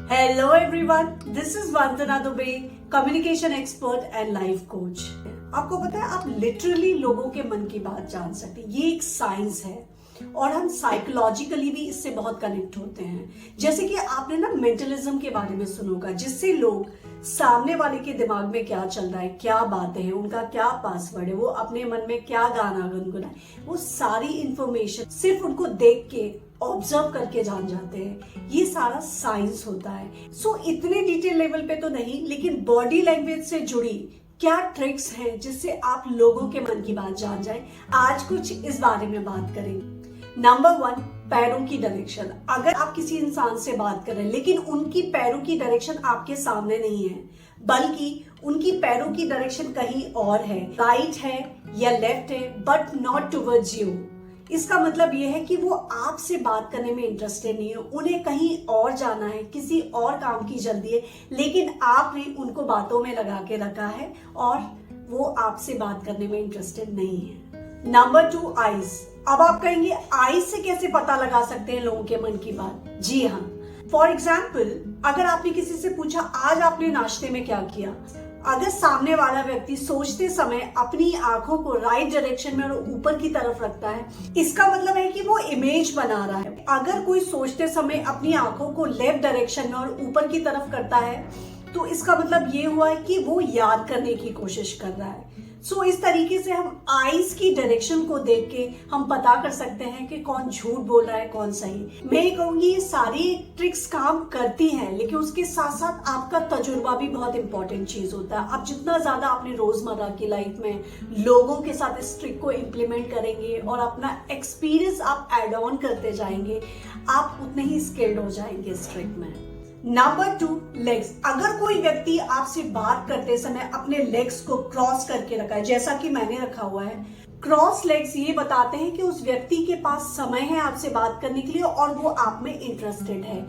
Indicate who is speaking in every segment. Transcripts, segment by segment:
Speaker 1: Hello everyone, this is Vandana Dubey, communication expert and life coach. आपको पता है आप लिटरली लोगों के मन की बात जान सकते हैं। ये एक साइंस है और हम साइकोलॉजिकली भी इससे बहुत कनेक्ट होते हैं। जैसे कि आपने ना मेंटलिज्म के बारे में सुना होगा, जिससे लोग सामने वाले के दिमाग में क्या चल रहा है, क्या बातें हैं, उनका क्या पासवर्ड है, वो अपने मन में क्या गाना गुनगुना है, वो सारी इंफॉर्मेशन सिर्फ उनको देख के ऑब्जर्व करके जान जाते हैं। ये सारा साइंस होता है। सो इतने डिटेल लेवल पे तो नहीं, लेकिन बॉडी लैंग्वेज से जुड़ी क्या ट्रिक्स हैं जिससे आप लोगों के मन की बात जान जाए, आज कुछ इस बारे में बात करेंगे। नंबर 1, पैरों की डायरेक्शन। अगर आप किसी इंसान से बात कर रहे हैं लेकिन उनकी पैरों की डायरेक्शन आपके सामने नहीं है, बल्कि उनकी पैरों की डायरेक्शन कहीं और है, राइट है या लेफ्ट है, बट नॉट टुवर्ड्स यू, इसका मतलब यह है कि वो आपसे बात करने में इंटरेस्टेड नहीं है, उन्हें कहीं और जाना है, किसी और काम की जल्दी है, लेकिन आपने उनको बातों में लगा के रखा है और वो आपसे बात करने में इंटरेस्टेड नहीं है। Number 2, eyes. अब आप कहेंगे आईज से कैसे पता लगा सकते हैं लोगों के मन की बात? जी हाँ, फॉर एग्जाम्पल अगर आपने किसी से पूछा आज आपने नाश्ते में क्या किया, अगर सामने वाला व्यक्ति सोचते समय अपनी आंखों को राइट डायरेक्शन में और ऊपर की तरफ रखता है, इसका मतलब है कि वो इमेज बना रहा है। अगर कोई सोचते समय अपनी आंखों को लेफ्ट डायरेक्शन में और ऊपर की तरफ करता है, तो इसका मतलब ये हुआ है कि वो याद करने की कोशिश कर रहा है। सो इस तरीके से हम आईज की डायरेक्शन को देख के हम पता कर सकते हैं कि कौन झूठ बोल रहा है, कौन सही। मैं ये कहूंगी ये सारी ट्रिक्स काम करती हैं, लेकिन उसके साथ साथ आपका तजुर्बा भी बहुत इंपॉर्टेंट चीज होता है। आप जितना ज्यादा अपने रोजमर्रा की लाइफ में लोगों के साथ इस ट्रिक को इम्प्लीमेंट करेंगे और अपना एक्सपीरियंस आप एड ऑन करते जाएंगे, आप उतने ही स्किल्ड हो जाएंगे इस ट्रिक में। Number 2, legs. अगर कोई व्यक्ति आपसे बात करते समय अपने लेग्स को क्रॉस करके रखा है, जैसा कि मैंने रखा हुआ है, क्रॉस लेग्स ये बताते हैं कि उस व्यक्ति के पास समय है आपसे बात करने के लिए और वो आप में इंटरेस्टेड है।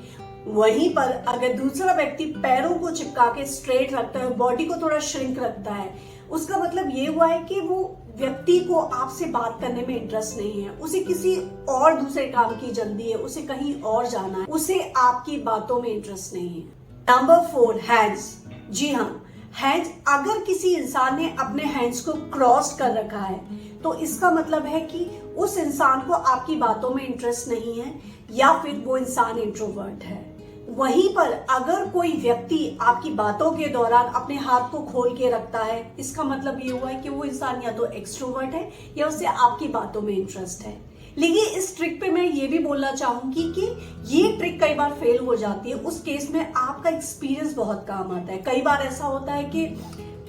Speaker 1: वहीं पर अगर दूसरा व्यक्ति पैरों को चिपका के स्ट्रेट रखता है, बॉडी को थोड़ा श्रिंक रखता है, उसका मतलब ये हुआ है कि वो व्यक्ति को आपसे बात करने में इंटरेस्ट नहीं है, उसे किसी और दूसरे काम की जल्दी है, उसे कहीं और जाना है, उसे आपकी बातों में इंटरेस्ट नहीं है। Number 4, hands. जी हाँ, हैंड्स। अगर किसी इंसान ने अपने हैंड्स को क्रॉस कर रखा है, तो इसका मतलब है कि उस इंसान को आपकी बातों में इंटरेस्ट नहीं है या फिर वो इंसान इंट्रोवर्ट है। वहीं पर अगर कोई व्यक्ति आपकी बातों के दौरान अपने हाथ को खोल के रखता है, इसका मतलब ये हुआ है कि वो इंसान या तो एक्सट्रोवर्ट है या उसे आपकी बातों में इंटरेस्ट है। लेकिन इस ट्रिक पे मैं ये भी बोलना चाहूंगी कि ये ट्रिक कई बार फेल हो जाती है, उस केस में आपका एक्सपीरियंस बहुत काम आता है। कई बार ऐसा होता है कि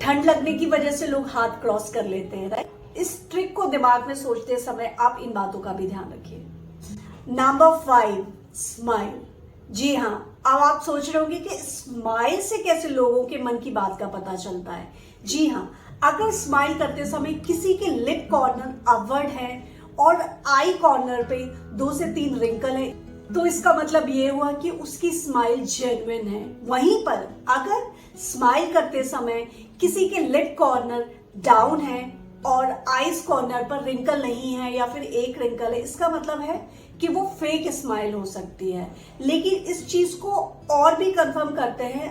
Speaker 1: ठंड लगने की वजह से लोग हाथ क्रॉस कर लेते हैं, राइट? इस ट्रिक को दिमाग में सोचते समय आप इन बातों का भी ध्यान रखिए। Number 5, smile. जी हाँ, अब आप सोच रहे होंगे कि स्माइल से कैसे लोगों के मन की बात का पता चलता है। जी हाँ, अगर स्माइल करते समय किसी के लिप कॉर्नर अपवर्ड है और आई कॉर्नर पे 2 से 3 रिंकल है, तो इसका मतलब ये हुआ कि उसकी स्माइल जेन्युइन है। वहीं पर अगर स्माइल करते समय किसी के लिप कॉर्नर डाउन है और आईज कॉर्नर पर रिंकल नहीं है या फिर एक रिंकल है, इसका मतलब है कि वो फेक स्माइल हो सकती है। लेकिन इस चीज को और भी कंफर्म करते हैं,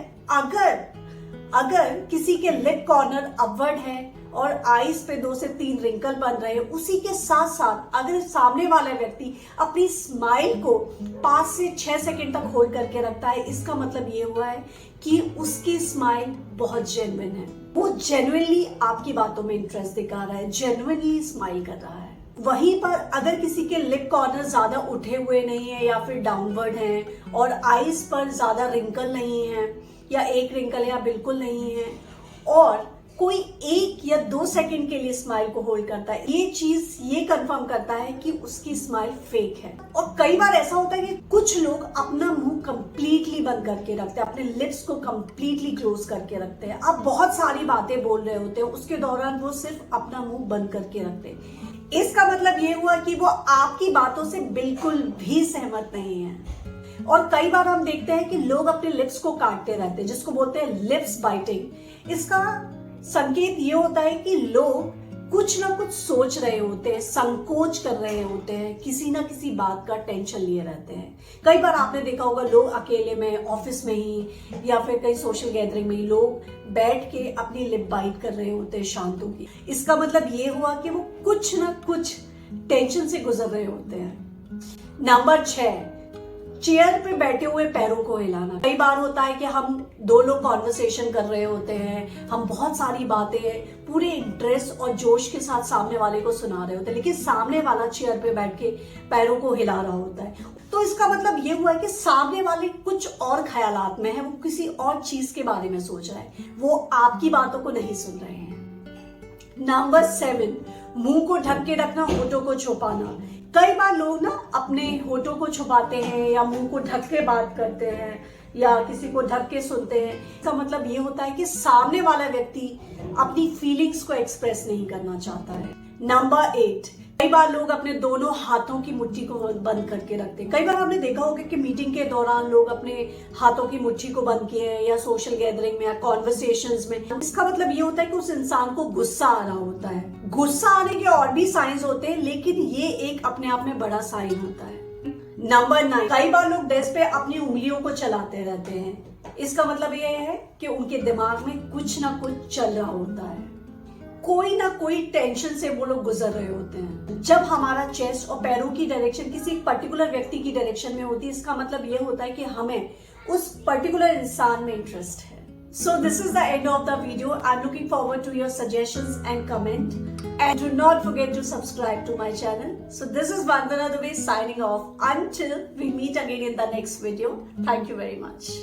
Speaker 1: अगर किसी के लिप कॉर्नर अपवर्ड है और आईज पे 2 से 3 रिंकल बन रहे हैं, उसी के साथ साथ अगर सामने वाला व्यक्ति अपनी स्माइल को 5 से 6 सेकंड तक होल्ड करके रखता है, इसका मतलब ये हुआ है कि उसकी स्माइल बहुत जेन्युइन है, वो जेन्युइनली आपकी बातों में इंटरेस्ट दिखा रहा है, जेन्युइनली स्माइल कर रहा है। वहीं पर अगर किसी के लिप कॉर्नर ज्यादा उठे हुए नहीं है या फिर डाउनवर्ड हैं और आईज पर ज्यादा रिंकल नहीं है या एक रिंकल या बिल्कुल नहीं है और कोई 1 या 2 सेकंड के लिए स्माइल को होल्ड करता है, ये चीज ये कंफर्म करता है कि उसकी स्माइल फेक है। और कई बार ऐसा होता है कि कुछ लोग अपना मुंह कंप्लीटली बंद करके रखते हैं, अपने लिप्स को कंप्लीटली क्लोज करके रखते हैं। आप बहुत सारी बातें बोल रहे होते हैं, उसके दौरान वो सिर्फ अपना मुंह बंद करके रखते हैं। इसका मतलब ये हुआ कि वो आपकी बातों से बिल्कुल भी सहमत नहीं है। और कई बार हम देखते हैं कि लोग अपने लिप्स को काटते रहते हैं, जिसको बोलते हैं लिप्स बाइटिंग। इसका संकेत ये होता है कि लोग कुछ ना कुछ सोच रहे होते हैं, संकोच कर रहे होते हैं, किसी ना किसी बात का टेंशन लिए रहते हैं। कई बार आपने देखा होगा लोग अकेले में, ऑफिस में ही या फिर कहीं सोशल गैदरिंग में ही लोग बैठ के अपनी लिप बाइट कर रहे होते हैं शांतों की। इसका मतलब ये हुआ कि वो कुछ ना कुछ टेंशन से गुजर रहे होते हैं। नंबर 6, चेयर पे बैठे हुए पैरों को हिलाना। कई बार होता है कि हम दो लोग कॉन्वर्सेशन कर रहे होते हैं, हम बहुत सारी बातें पूरे इंटरेस्ट और जोश के साथ सामने वाले को सुना रहे होते हैं, लेकिन सामने वाला चेयर पे बैठ के पैरों को हिला रहा होता है। तो इसका मतलब ये हुआ है कि सामने वाले कुछ और ख्यालात में है, वो किसी और चीज के बारे में सोच रहा है, वो आपकी बातों को नहीं सुन रहे हैं। नंबर 7, मुंह को ढक के रखना, होठों को छुपाना। कई बार लोग ना अपने होठों को छुपाते हैं या मुंह को ढक के बात करते हैं या किसी को ढक के सुनते हैं। इसका मतलब ये होता है कि सामने वाला व्यक्ति अपनी फीलिंग्स को एक्सप्रेस नहीं करना चाहता है। नंबर 8, कई बार लोग अपने दोनों हाथों की मुट्ठी को बंद करके रखते हैं। कई बार आपने देखा होगा कि मीटिंग के दौरान लोग अपने हाथों की मुट्ठी को बंद किए हैं या सोशल गैदरिंग में या कॉन्वर्सेशंस में। इसका मतलब ये होता है कि उस इंसान को गुस्सा आ रहा होता है। गुस्सा आने के और भी साइंस होते हैं, लेकिन ये एक अपने आप में बड़ा साइन होता है। नंबर 9, कई बार लोग डेस्क पे अपनी उंगलियों को चलाते रहते हैं। इसका मतलब ये है कि उनके दिमाग में कुछ ना कुछ चल रहा होता है, कोई ना कोई टेंशन से वो लोग गुजर रहे होते हैं। जब हमारा चेस्ट और पैरों की डायरेक्शन किसी पर्टिकुलर व्यक्ति की डायरेक्शन में होती है, इसका मतलब ये होता है कि हमें उस पर्टिकुलर इंसान में इंटरेस्ट है। So this is the end of the video. I'm looking forward to your suggestions and comment. And do not forget to subscribe to my channel. So this is Vandana Dubey signing off until we meet again in the next video. Thank you very much.